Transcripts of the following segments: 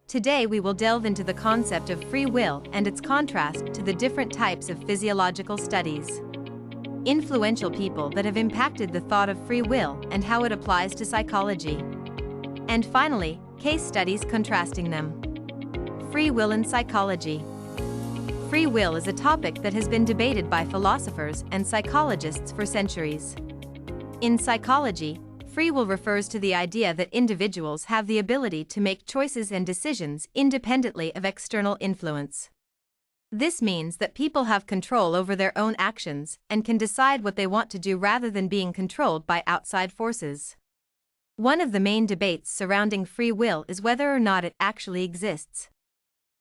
Today we will delve into the concept of free will and its contrast to the different types of physiological studies. Influential people that have impacted the thought of free will and how it applies to psychology. And finally, case studies contrasting them. Free will in psychology. Free will is a topic that has been debated by philosophers and psychologists for centuries. In psychology, free will refers to the idea that individuals have the ability to make choices and decisions independently of external influence. This means that people have control over their own actions and can decide what they want to do rather than being controlled by outside forces. One of the main debates surrounding free will is whether or not it actually exists.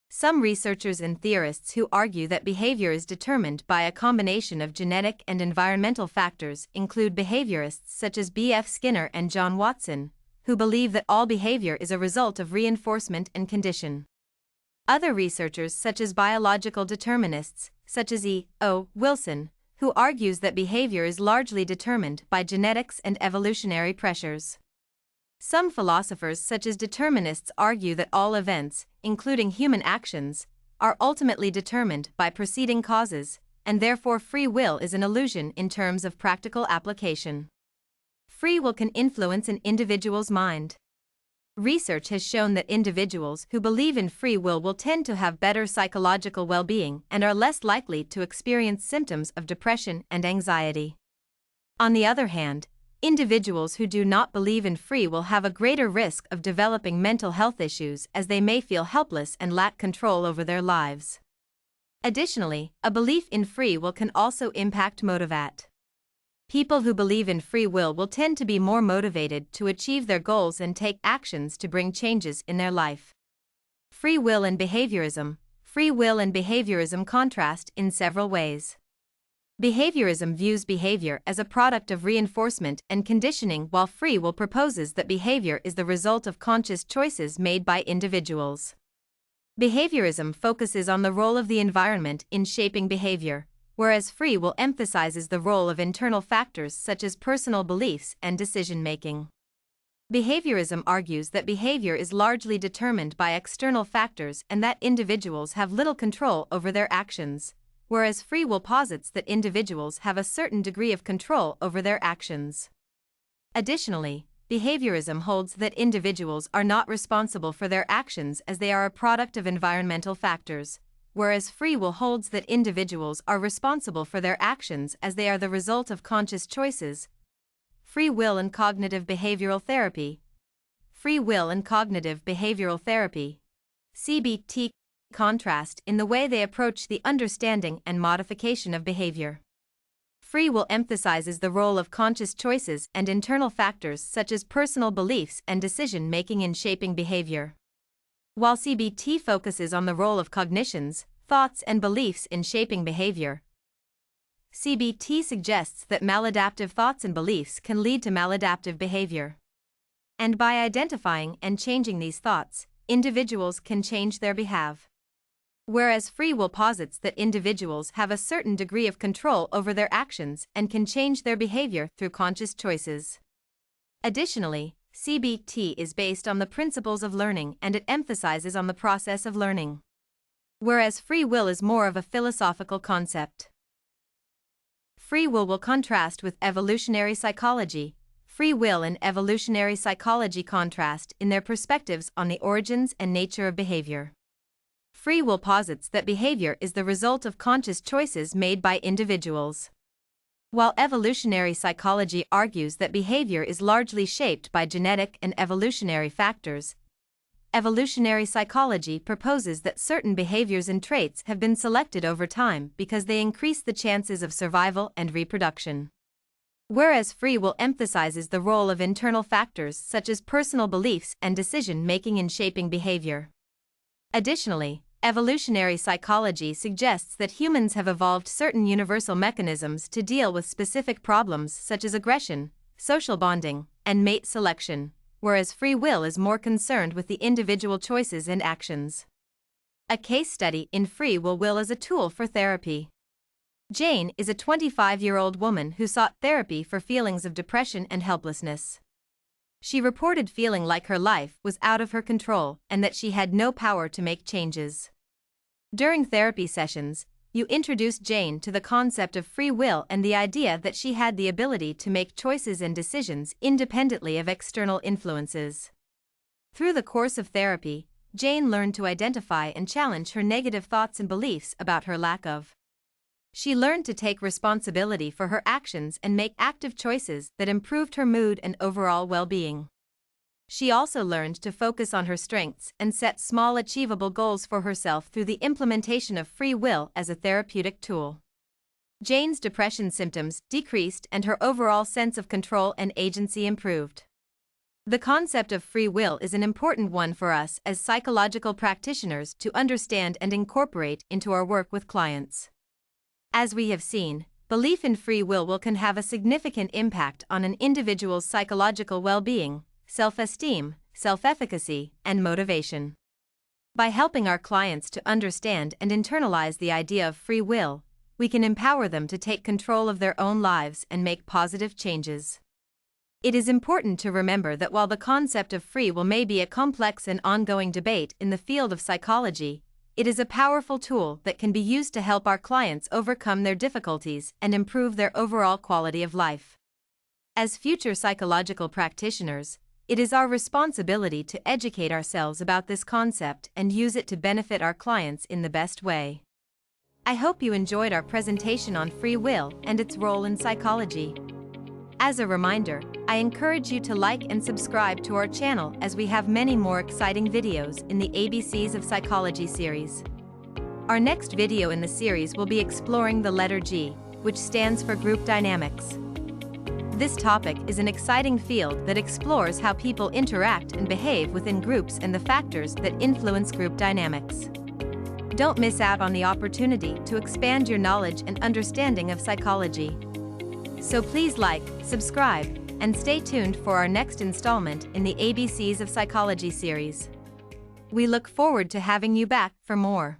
Some researchers and theorists who argue that behavior is determined by a combination of genetic and environmental factors include behaviorists such as B.F. Skinner and John Watson, who believe that all behavior is a result of reinforcement and condition. Other researchers such as biological determinists, such as E.O. Wilson, who argues that behavior is largely determined by genetics and evolutionary pressures. Some philosophers such as determinists argue that all events, including human actions, are ultimately determined by preceding causes, and therefore free will is an illusion in terms of practical application. Free will can influence an individual's mind. Research has shown that individuals who believe in free will tend to have better psychological well-being and are less likely to experience symptoms of depression and anxiety. On the other hand, individuals who do not believe in free will have a greater risk of developing mental health issues as they may feel helpless and lack control over their lives. Additionally, a belief in free will can also impact motivation. People who believe in free will tend to be more motivated to achieve their goals and take actions to bring changes in their life. Free will and behaviorism. Free will and behaviorism contrast in several ways. Behaviorism views behavior as a product of reinforcement and conditioning, while free will proposes that behavior is the result of conscious choices made by individuals. Behaviorism focuses on the role of the environment in shaping behavior, whereas free will emphasizes the role of internal factors such as personal beliefs and decision-making. Behaviorism argues that behavior is largely determined by external factors and that individuals have little control over their actions, whereas free will posits that individuals have a certain degree of control over their actions. Additionally, behaviorism holds that individuals are not responsible for their actions as they are a product of environmental factors, whereas free will holds that individuals are responsible for their actions as they are the result of conscious choices. Free will and cognitive behavioral therapy. Free will and cognitive behavioral therapy, CBT, contrast in the way they approach the understanding and modification of behavior. Free will emphasizes the role of conscious choices and internal factors such as personal beliefs and decision-making in shaping behavior, while CBT focuses on the role of cognitions, thoughts and beliefs in shaping behavior. CBT suggests that maladaptive thoughts and beliefs can lead to maladaptive behavior. And by identifying and changing these thoughts, individuals can change their behavior. Whereas free will posits that individuals have a certain degree of control over their actions and can change their behavior through conscious choices. Additionally, CBT is based on the principles of learning and it emphasizes on the process of learning, whereas free will is more of a philosophical concept. Free will contrast with evolutionary psychology. Free will and evolutionary psychology contrast in their perspectives on the origins and nature of behavior. Free will posits that behavior is the result of conscious choices made by individuals, while evolutionary psychology argues that behavior is largely shaped by genetic and evolutionary factors. Evolutionary psychology proposes that certain behaviors and traits have been selected over time because they increase the chances of survival and reproduction, whereas free will emphasizes the role of internal factors such as personal beliefs and decision-making in shaping behavior. Additionally, evolutionary psychology suggests that humans have evolved certain universal mechanisms to deal with specific problems such as aggression, social bonding, and mate selection, whereas free will is more concerned with the individual choices and actions. A case study in free will as a tool for therapy. Jane is a 25-year-old woman who sought therapy for feelings of depression and helplessness. She reported feeling like her life was out of her control and that she had no power to make changes. During therapy sessions, you introduced Jane to the concept of free will and the idea that she had the ability to make choices and decisions independently of external influences. Through the course of therapy, Jane learned to identify and challenge her negative thoughts and beliefs about her lack of. She learned to take responsibility for her actions and make active choices that improved her mood and overall well-being. She also learned to focus on her strengths and set small achievable goals for herself through the implementation of free will as a therapeutic tool. Jane's depression symptoms decreased and her overall sense of control and agency improved. The concept of free will is an important one for us as psychological practitioners to understand and incorporate into our work with clients. As we have seen, belief in free will can have a significant impact on an individual's psychological well-being, self-esteem, self-efficacy, and motivation. By helping our clients to understand and internalize the idea of free will, we can empower them to take control of their own lives and make positive changes. It is important to remember that while the concept of free will may be a complex and ongoing debate in the field of psychology, it is a powerful tool that can be used to help our clients overcome their difficulties and improve their overall quality of life. As future psychological practitioners, it is our responsibility to educate ourselves about this concept and use it to benefit our clients in the best way. I hope you enjoyed our presentation on free will and its role in psychology. As a reminder, I encourage you to like and subscribe to our channel as we have many more exciting videos in the ABCs of Psychology series. Our next video in the series will be exploring the letter G, which stands for group dynamics. This topic is an exciting field that explores how people interact and behave within groups and the factors that influence group dynamics. Don't miss out on the opportunity to expand your knowledge and understanding of psychology. So please like, subscribe, and stay tuned for our next installment in the ABCs of Psychology series. We look forward to having you back for more.